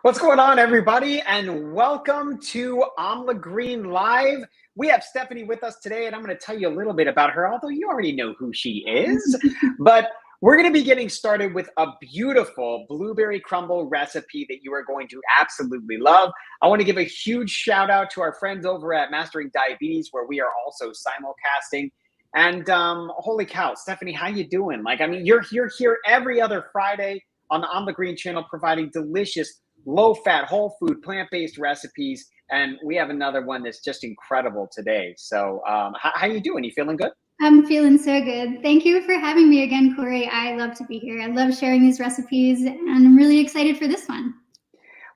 What's going on, everybody? And welcome to Amla Green Live. We have Stefanie with us today, and I'm going to tell you a little bit about her, although you already know who she is. But we're going to be getting started with a beautiful blueberry crumble recipe that you are going to absolutely love. I want to give a huge shout out to our friends over at Mastering Diabetes, where we are also simulcasting. And holy cow, Stefanie, how you doing? You're here every other Friday on the Amla Green channel, providing delicious, low-fat, whole food, plant-based recipes, and we have another one that's just incredible today. So how you doing? You feeling good? I'm feeling so good. Thank you for having me again, Corey. I love to be here. I love sharing these recipes, and I'm really excited for this one.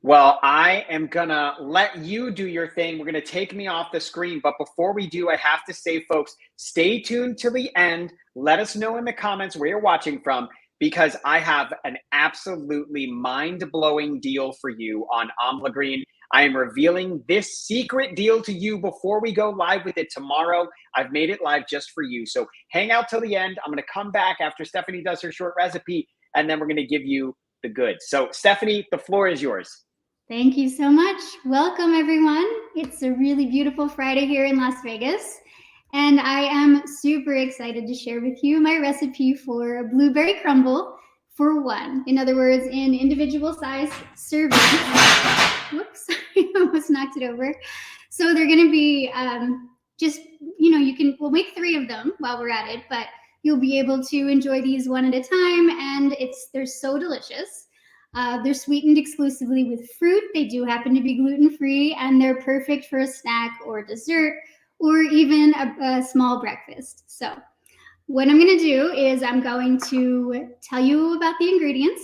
Well, I am gonna let you do your thing. We're gonna take me off the screen, but before we do, I have to say, folks, stay tuned till the end. Let us know in the comments where you're watching from, because I have an absolutely mind-blowing deal for you on Amla Green. I am revealing this secret deal to you before we go live with it tomorrow. I've made it live just for you. So hang out till the end. I'm going to come back after Stefanie does her short recipe, and then we're going to give you the goods. So Stefanie, the floor is yours. Thank you so much. Welcome, everyone. It's a really beautiful Friday here in Las Vegas. And I am super excited to share with you my recipe for a blueberry crumble for one. In other words, in individual size servings. Whoops, I almost knocked it over. So they're going to be we'll make 3 of them while we're at it, but you'll be able to enjoy these one at a time, and they're so delicious. They're sweetened exclusively with fruit. They do happen to be gluten-free, and they're perfect for a snack or dessert, or even a small breakfast. So what I'm going to do is I'm going to tell you about the ingredients,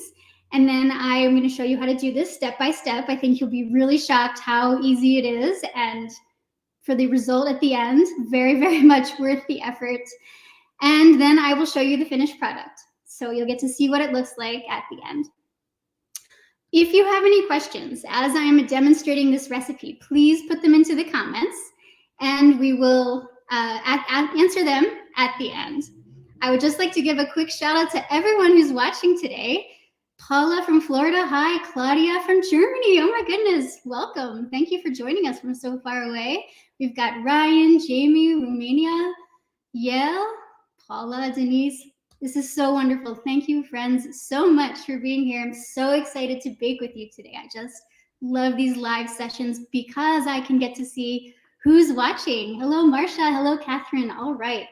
and then I'm going to show you how to do this step by step. I think you'll be really shocked how easy it is, and for the result at the end, very, very much worth the effort. And then I will show you the finished product. So you'll get to see what it looks like at the end. If you have any questions as I'm demonstrating this recipe, please put them into the comments, and we will answer them at the end. I would just like to give a quick shout out to everyone who's watching today. Paula from Florida, hi. Claudia from Germany, oh my goodness, welcome. Thank you for joining us from so far away. We've got Ryan, Jamie, Romania, Yael, Paula, Denise. This is so wonderful. Thank you, friends, so much for being here. I'm so excited to bake with you today. I just love these live sessions because I can get to see who's watching. Hello, Marcia. Hello, Catherine. All right.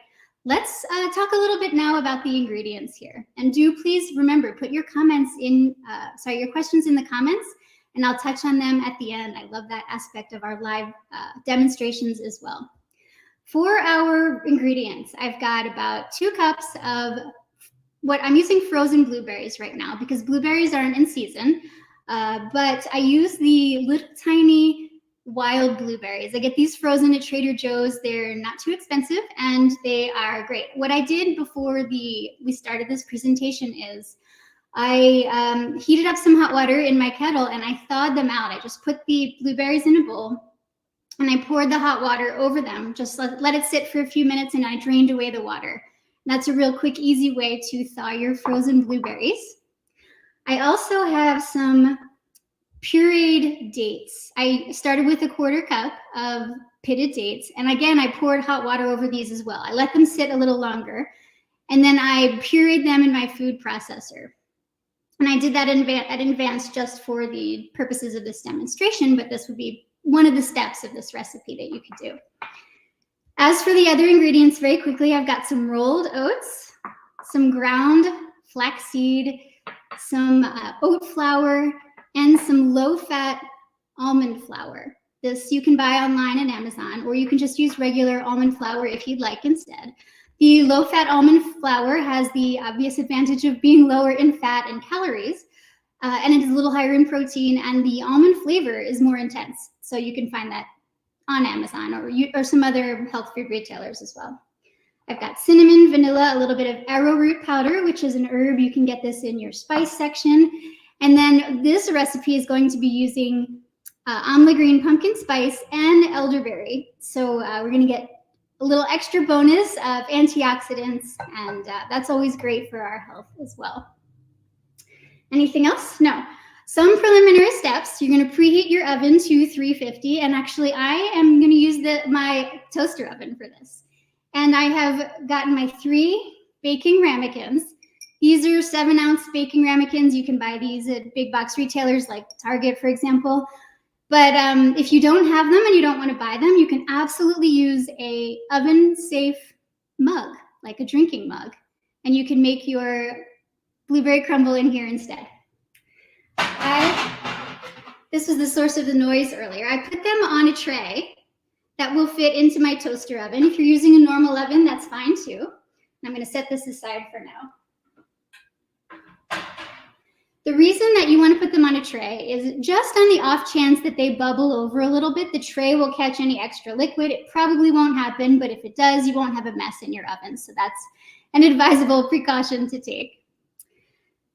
Let's talk a little bit now about the ingredients here. And do please remember, put your questions in the comments, and I'll touch on them at the end. I love that aspect of our live demonstrations as well. For our ingredients, I've got about 2 cups of what I'm using frozen blueberries right now because blueberries aren't in season, but I use the little tiny wild blueberries. I get these frozen at Trader Joe's. They're not too expensive and they are great. What I did before we started this presentation is I heated up some hot water in my kettle and I thawed them out. I just put the blueberries in a bowl and I poured the hot water over them. Just let it sit for a few minutes and I drained away the water. That's a real quick, easy way to thaw your frozen blueberries. I also have some pureed dates. I started with a 1/4 cup of pitted dates. And again, I poured hot water over these as well. I let them sit a little longer. And then I pureed them in my food processor. And I did that in advance just for the purposes of this demonstration, but this would be one of the steps of this recipe that you could do. As for the other ingredients, very quickly, I've got some rolled oats, some ground flaxseed, some oat flour, and some low-fat almond flour. This you can buy online on Amazon, or you can just use regular almond flour if you'd like instead. The low-fat almond flour has the obvious advantage of being lower in fat and calories, and it is a little higher in protein, and the almond flavor is more intense. So you can find that on Amazon or some other health food retailers as well. I've got cinnamon, vanilla, a little bit of arrowroot powder, which is an herb. You can get this in your spice section. And then this recipe is going to be using amla green pumpkin spice and elderberry. So we're going to get a little extra bonus of antioxidants, and that's always great for our health as well. Anything else? No. Some preliminary steps. You're going to preheat your oven to 350. And actually, I am going to use my toaster oven for this. And I have gotten my 3 baking ramekins. These are 7-ounce baking ramekins. You can buy these at big box retailers like Target, for example. But if you don't have them and you don't want to buy them, you can absolutely use a oven-safe mug, like a drinking mug. And you can make your blueberry crumble in here instead. This was the source of the noise earlier. I put them on a tray that will fit into my toaster oven. If you're using a normal oven, that's fine too. And I'm going to set this aside for now. The reason that you want to put them on a tray is just on the off chance that they bubble over a little bit, the tray will catch any extra liquid. It probably won't happen, but if it does, you won't have a mess in your oven. So that's an advisable precaution to take.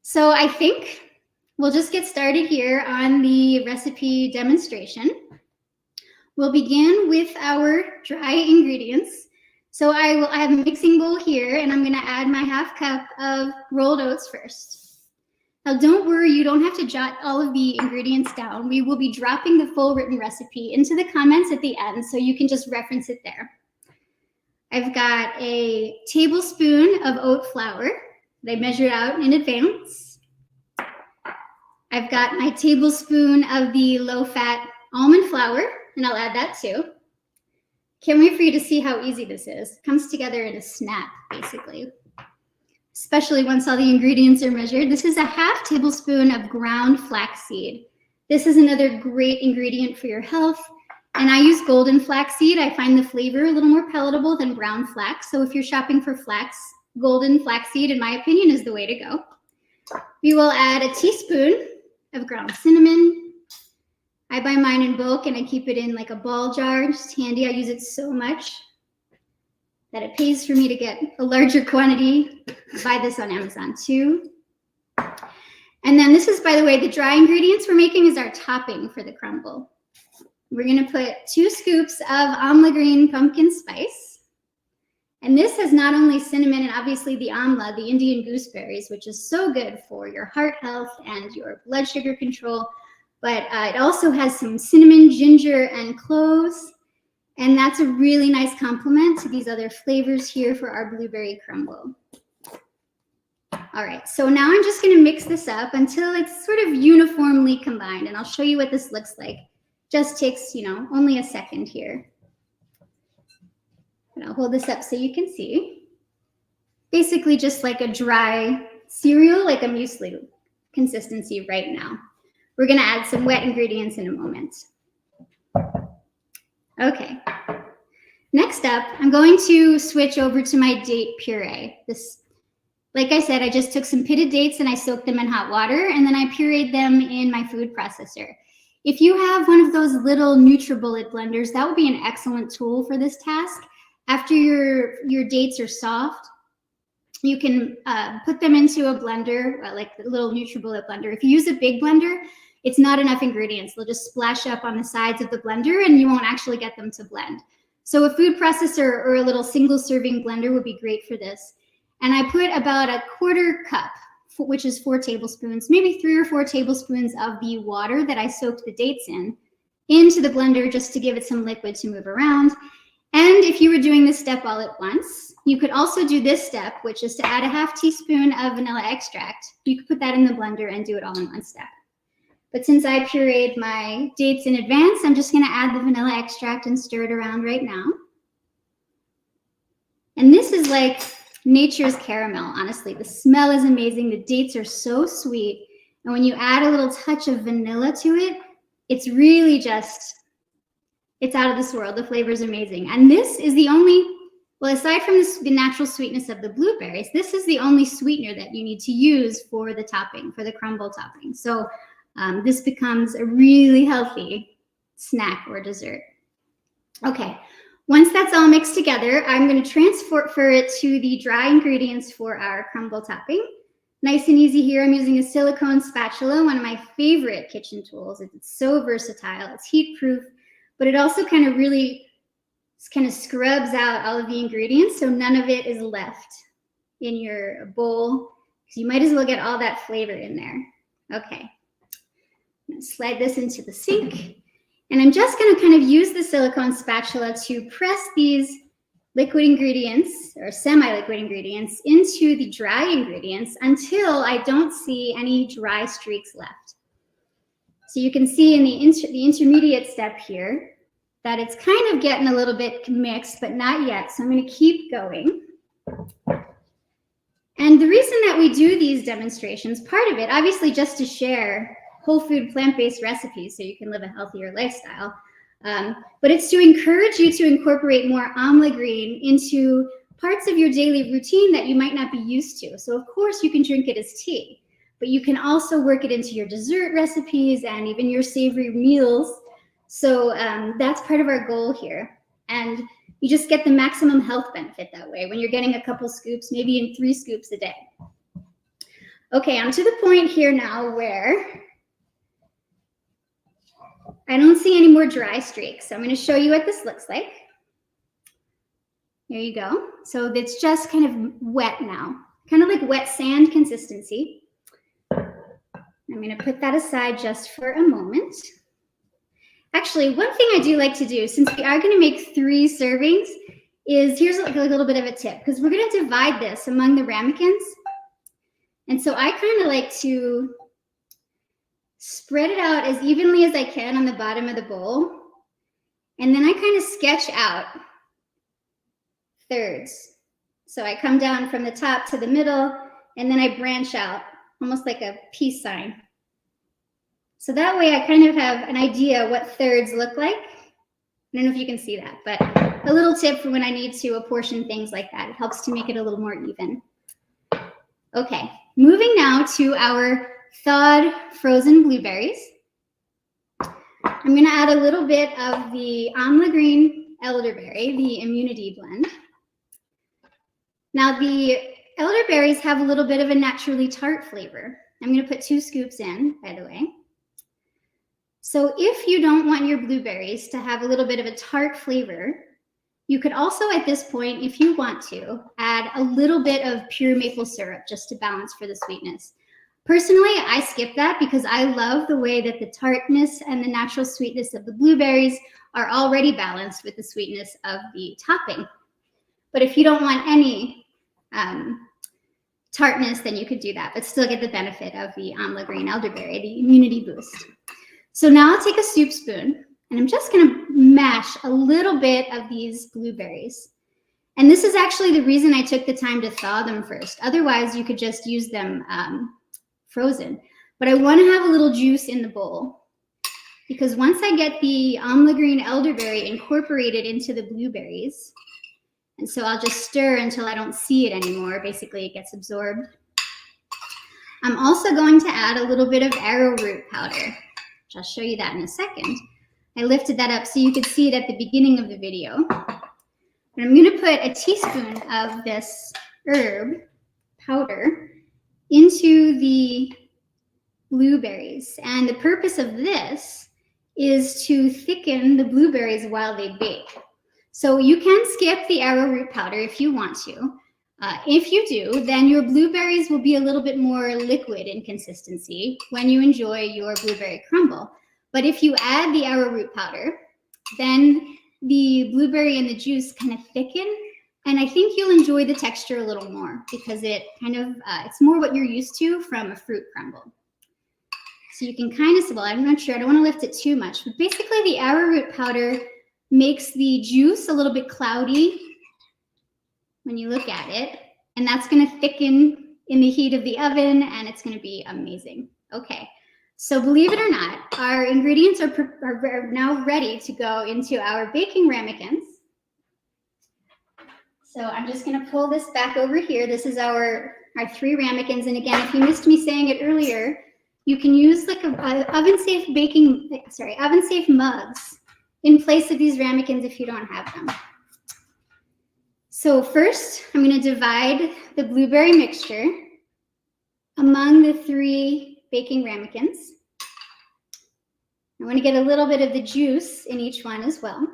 So I think we'll just get started here on the recipe demonstration. We'll begin with our dry ingredients. So I have a mixing bowl here, and I'm going to add my 1/2 cup of rolled oats first. Now, don't worry, you don't have to jot all of the ingredients down. We will be dropping the full written recipe into the comments at the end, so you can just reference it there. I've got a tablespoon of oat flour that I measured out in advance. I've got my tablespoon of the low-fat almond flour, and I'll add that too. Can't wait for you to see how easy this is. It comes together in a snap, basically. Especially once all the ingredients are measured. This is a 1/2 tablespoon of ground flaxseed. This is another great ingredient for your health. And I use golden flaxseed. I find the flavor a little more palatable than brown flax. So if you're shopping for golden flaxseed, in my opinion, is the way to go. We will add a teaspoon of ground cinnamon. I buy mine in bulk and I keep it in like a ball jar. Just handy. I use it so much that it pays for me to get a larger quantity. Buy this on Amazon too. And then this is, by the way, the dry ingredients we're making is our topping for the crumble. We're gonna put 2 scoops of amla green pumpkin spice. And this has not only cinnamon and obviously the amla, the Indian gooseberries, which is so good for your heart health and your blood sugar control, but it also has some cinnamon, ginger, and cloves. And that's a really nice complement to these other flavors here for our blueberry crumble. All right, so now I'm just gonna mix this up until it's sort of uniformly combined, and I'll show you what this looks like. Just takes, only a second here. And I'll hold this up so you can see. Basically just like a dry cereal, like a muesli consistency right now. We're gonna add some wet ingredients in a moment. Okay, next up, I'm going to switch over to my date puree. Like I said, I just took some pitted dates and I soaked them in hot water, and then I pureed them in my food processor. If you have one of those little NutriBullet blenders, that would be an excellent tool for this task. After your dates are soft, you can put them into a blender, like the little NutriBullet blender. If you use a big blender, it's not enough ingredients. They'll just splash up on the sides of the blender and you won't actually get them to blend. So a food processor or a little single serving blender would be great for this. And I put about a 1/4 cup, which is 4 tablespoons, maybe 3 or 4 tablespoons of the water that I soaked the dates in, into the blender just to give it some liquid to move around. And if you were doing this step all at once, you could also do this step, which is to add a 1/2 teaspoon of vanilla extract. You could put that in the blender and do it all in one step. But since I pureed my dates in advance, I'm just gonna add the vanilla extract and stir it around right now. And this is like nature's caramel, honestly. The smell is amazing. The dates are so sweet. And when you add a little touch of vanilla to it, it's really just, it's out of this world. The flavor is amazing. And this is the only, well, aside from the natural sweetness of the blueberries, this is the only sweetener that you need to use for the topping, for the crumble topping. So this becomes a really healthy snack or dessert. Okay, once that's all mixed together, I'm going to transfer it to the dry ingredients for our crumble topping. Nice and easy here. I'm using a silicone spatula, one of my favorite kitchen tools. It's so versatile. It's heat proof, but it also kind of scrubs out all of the ingredients so none of it is left in your bowl, because you might as well get all that flavor in there. Okay. Slide this into the sink. And I'm just going to kind of use the silicone spatula to press these liquid ingredients or semi-liquid ingredients into the dry ingredients until I don't see any dry streaks left. So you can see in the intermediate step here that it's kind of getting a little bit mixed, but not yet. So I'm going to keep going. And the reason that we do these demonstrations, part of it, obviously just to share whole food plant-based recipes so you can live a healthier lifestyle, but it's to encourage you to incorporate more amla green into parts of your daily routine that you might not be used to. So of course you can drink it as tea, but you can also work it into your dessert recipes and even your savory meals. So that's part of our goal here. And you just get the maximum health benefit that way when you're getting a couple scoops, maybe even 3 scoops a day. Okay, I'm to the point here now where I don't see any more dry streaks. So I'm going to show you what this looks like. Here you go. So it's just kind of wet now, kind of like wet sand consistency. I'm going to put that aside just for a moment. Actually, one thing I do like to do, since we are going to make 3 servings, is here's like a little bit of a tip, because we're going to divide this among the ramekins. And so I kind of like to spread it out as evenly as I can on the bottom of the bowl. And then I kind of sketch out thirds. So I come down from the top to the middle, and then I branch out, almost like a peace sign. So that way I kind of have an idea what thirds look like. I don't know if you can see that, but a little tip for when I need to apportion things like that. It helps to make it a little more even. Okay, moving now to our thawed frozen blueberries. I'm going to add a little bit of the amla green elderberry, the immunity blend. Now the elderberries have a little bit of a naturally tart flavor. I'm going to put 2 scoops in, by the way. So if you don't want your blueberries to have a little bit of a tart flavor, you could also at this point, if you want to, add a little bit of pure maple syrup just to balance for the sweetness. Personally, I skip that because I love the way that the tartness and the natural sweetness of the blueberries are already balanced with the sweetness of the topping. But if you don't want any tartness, then you could do that, but still get the benefit of the amla green elderberry, the immunity boost. So now I'll take a soup spoon and I'm just going to mash a little bit of these blueberries. And this is actually the reason I took the time to thaw them first. Otherwise, you could just use them frozen. But I want to have a little juice in the bowl because once I get the amla green elderberry incorporated into the blueberries, and so I'll just stir until I don't see it anymore. Basically, it gets absorbed. I'm also going to add a little bit of arrowroot powder. I'll show you that in a second. I lifted that up so you could see it at the beginning of the video. And I'm going to put a teaspoon of this herb powder into the blueberries. And the purpose of this is to thicken the blueberries while they bake. So you can skip the arrowroot powder if you want to. If you do, then your blueberries will be a little bit more liquid in consistency when you enjoy your blueberry crumble. But if you add the arrowroot powder, then the blueberry and the juice kind of thicken, and I think you'll enjoy the texture a little more because it kind of, it's more what you're used to from a fruit crumble. So you can kind of, well, I'm not sure, I don't want to lift it too much, but basically the arrowroot powder makes the juice a little bit cloudy when you look at it, and that's going to thicken in the heat of the oven, and it's going to be amazing. Okay, so believe it or not, our ingredients are now ready to go into our baking ramekins. So I'm just going to pull this back over here. This is our 3 ramekins, and again, if you missed me saying it earlier, you can use like a oven-safe mugs in place of these ramekins if you don't have them. So first, I'm going to divide the blueberry mixture among the 3 baking ramekins. I want to get a little bit of the juice in each one as well.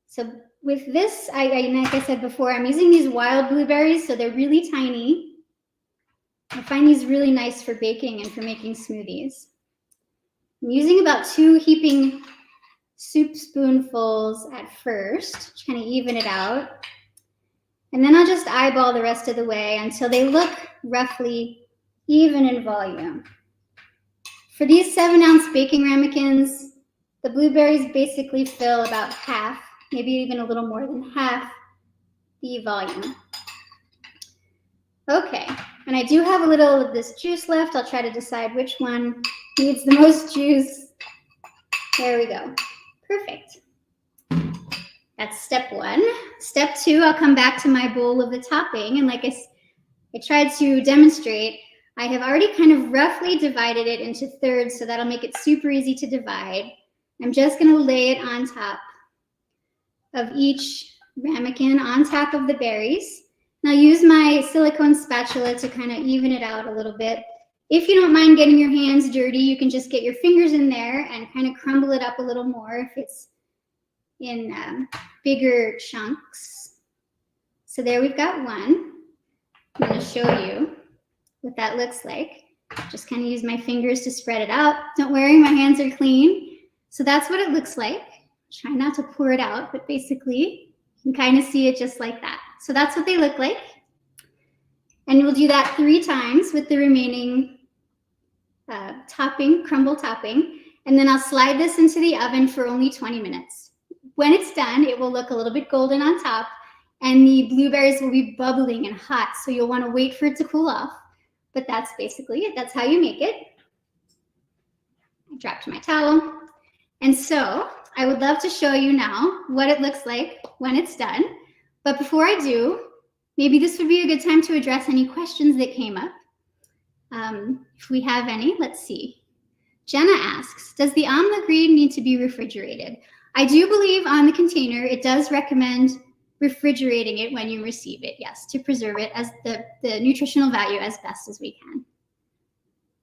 So with this, like I said before, I'm using these wild blueberries, so they're really tiny. I find these really nice for baking and for making smoothies. I'm using about 2 heaping soup spoonfuls at first, trying to even it out. And then I'll just eyeball the rest of the way until they look roughly even in volume. For these 7-ounce baking ramekins, the blueberries basically fill about half, maybe even a little more than half the volume. Okay, and I do have a little of this juice left. I'll try to decide which one needs the most juice. There we go. Perfect. That's step 1. Step 2, I'll come back to my bowl of the topping. And like I tried to demonstrate, I have already kind of roughly divided it into thirds, so that'll make it super easy to divide. I'm just going to lay it on top of each ramekin, on top of the berries. And I'll use my silicone spatula to kind of even it out a little bit. If you don't mind getting your hands dirty, you can just get your fingers in there and kind of crumble it up a little more if it's in bigger chunks. So there we've got one. I'm going to show you what that looks like. Just kind of use my fingers to spread it out. Don't worry, my hands are clean. So that's what it looks like. Try not to pour it out, but basically you can kind of see it just like that. So that's what they look like. And we'll do that 3 times with the remaining topping, crumble topping. And then I'll slide this into the oven for only 20 minutes. When it's done, it will look a little bit golden on top and the blueberries will be bubbling and hot. So you'll want to wait for it to cool off. But that's basically it. That's how you make it. I dropped my towel. And so I would love to show you now what it looks like when it's done. But before I do, maybe this would be a good time to address any questions that came up. If we have any, let's see. Jenna asks, does the amla green need to be refrigerated? I do believe on the container, it does recommend refrigerating it when you receive it, yes, to preserve it as the nutritional value as best as we can.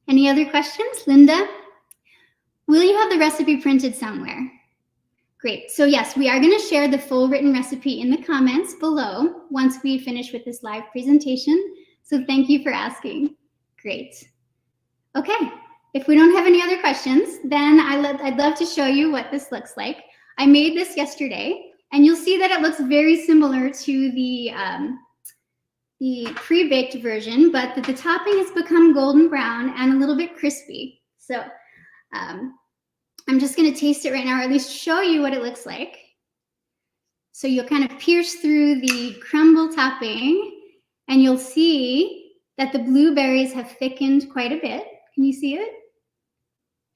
Any other questions? Linda, will you have the recipe printed somewhere? Great. So yes, we are going to share the full written recipe in the comments below once we finish with this live presentation. So thank you for asking. Great. Okay. If we don't have any other questions, then I'd love to show you what this looks like. I made this yesterday, and you'll see that it looks very similar to the pre-baked version, but that the topping has become golden brown and a little bit crispy. So I'm just going to taste it right now, or at least show you what it looks like. So you'll kind of pierce through the crumble topping, and you'll see that the blueberries have thickened quite a bit. Can you see it?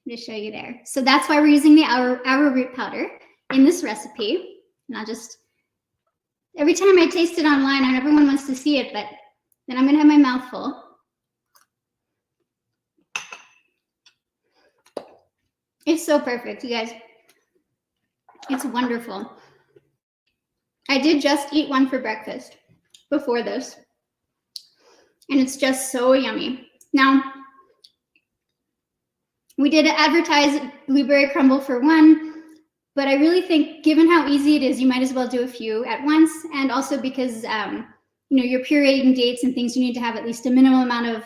I'm going to show you there. So that's why we're using the arrowroot powder in this recipe. And I'll just, every time I taste it online, and everyone wants to see it, but then I'm going to have my mouth full. It's so perfect, you guys. It's wonderful. I did just eat one for breakfast before this, and it's just so yummy. Now, we did advertise Blueberry Crumble for One, but I really think given how easy it is, you might as well do a few at once, and also because you're pureeing dates and things, you need to have at least a minimum amount of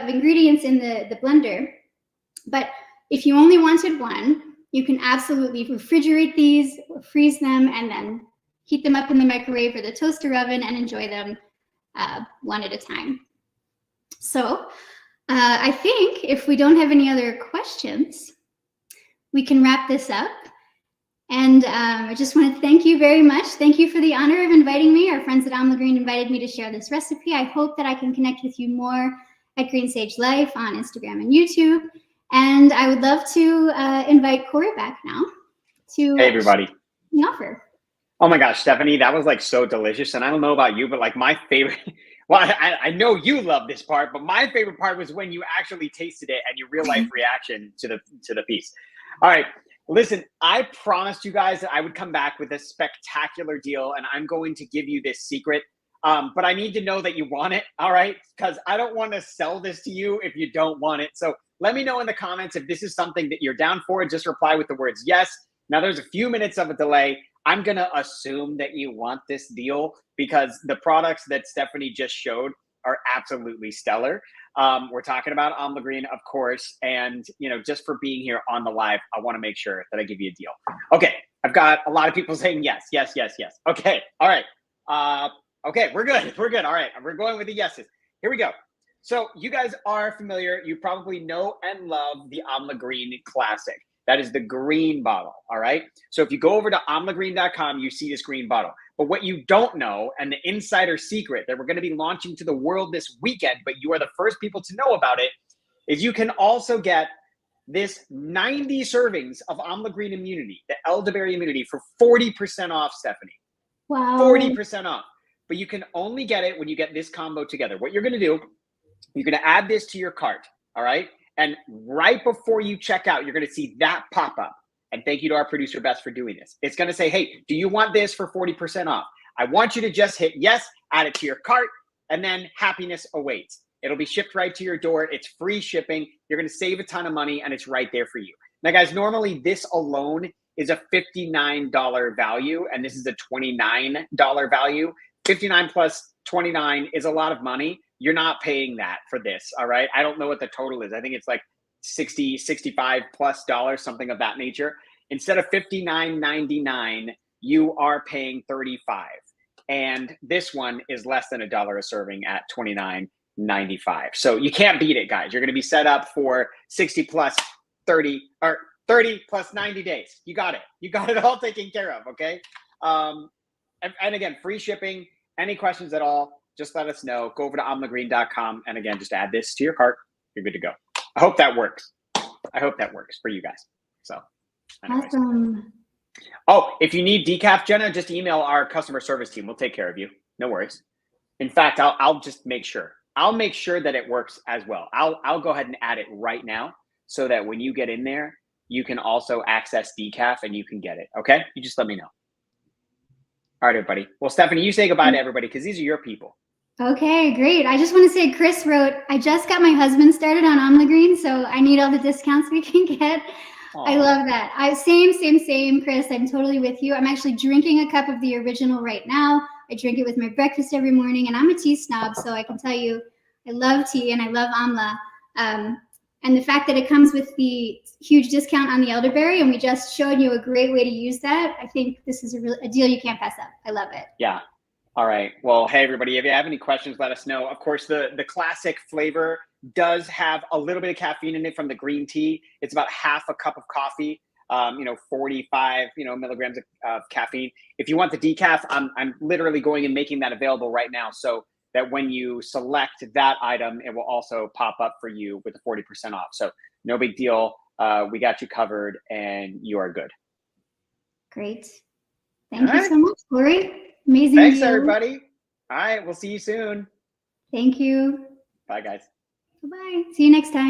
ingredients in the blender. But if you only wanted one, you can absolutely refrigerate these, or freeze them, and then heat them up in the microwave or the toaster oven and enjoy them one at a time. So I think if we don't have any other questions, we can wrap this up. And I just want to thank you very much. Thank you for the honor of inviting me. Our friends at Amla Green invited me to share this recipe. I hope that I can connect with you more at Green Sage Life on Instagram and YouTube. And I would love to invite Corey back now to Hey, everybody. The offer. Oh my gosh, Stefanie, that was like so delicious. And I don't know about you, but like my favorite, well, I know you love this part, but my favorite part was when you actually tasted it and your real life reaction to the piece. All right, listen, I promised you guys that I would come back with a spectacular deal, and I'm going to give you this secret. But I need to know that you want it, all right? Because I don't want to sell this to you if you don't want it. So let me know in the comments if this is something that you're down for. Just reply with the words yes. Now there's a few minutes of a delay. I'm going to assume that you want this deal because the products that Stefanie just showed are absolutely stellar. We're talking about Amla Green, of course, and just for being here on the live, I want to make sure that I give you a deal. Okay, I've got a lot of people saying yes, yes, yes, yes. Okay, all right. Okay, we're good. We're good. All right, we're going with the yeses. Here we go. So you guys are familiar. You probably know and love the Amla Green Classic. That is the green bottle, all right? So if you go over to amlagreen.com, you see this green bottle. But what you don't know, and the insider secret that we're going to be launching to the world this weekend, but you are the first people to know about it, is you can also get this 90 servings of Amla Green Immunity, the elderberry immunity, for 40% off, Stefanie. Wow. 40% off. But you can only get it when you get this combo together. What you're going to do, you're going to add this to your cart, all right? And right before you check out, you're going to see that pop up. And thank you to our producer, Bess, for doing this. It's going to say, hey, do you want this for 40% off? I want you to just hit yes, add it to your cart, and then happiness awaits. It'll be shipped right to your door. It's free shipping. You're going to save a ton of money, and it's right there for you. Now, guys, normally this alone is a $59 value, and this is a $29 value. 59 plus 29 is a lot of money. You're not paying that for this, all right? I don't know what the total is. I think it's like 60, 65 plus dollars, something of that nature. Instead of $59.99, you are paying $35. And this one is less than $1 a serving at $29.95. So you can't beat it, guys. You're going to be set up for 60 plus 30 or 30 plus 90 days. You got it. You got it all taken care of, okay? And again, free shipping. Any questions at all, just let us know. Go over to amlagreen.com. And again, just add this to your cart. You're good to go. I hope that works. I hope that works for you guys. So, anyways. Awesome. Oh, if you need decaf, Jenna, just email our customer service team. We'll take care of you. No worries. In fact, I'll just make sure. I'll make sure that it works as well. I'll go ahead and add it right now so that when you get in there, you can also access decaf and you can get it. Okay? You just let me know. All right, everybody. Well, Stefanie, you say goodbye to everybody because these are your people. Okay, great. I just want to say, Chris wrote, I just got my husband started on Amla Green, so I need all the discounts we can get. Aww. I love that. Same, Chris. I'm totally with you. I'm actually drinking a cup of the original right now. I drink it with my breakfast every morning, and I'm a tea snob, so I can tell you I love tea and I love Amla. And the fact that it comes with the huge discount on the elderberry, and we just showed you a great way to use that, I think this is a deal you can't pass up. I love it. Yeah. All right. Well, hey, everybody, if you have any questions, let us know. Of course, the classic flavor does have a little bit of caffeine in it from the green tea. It's about half a cup of coffee, 45, milligrams of caffeine. If you want the decaf, I'm literally going and making that available right now. So that when you select that item, it will also pop up for you with the 40% off. So no big deal. We got you covered and you are good. Great. Thank you so much, Lori. Amazing. Thanks, everybody. All right. We'll see you soon. Thank you. Bye, guys. Bye-bye. See you next time.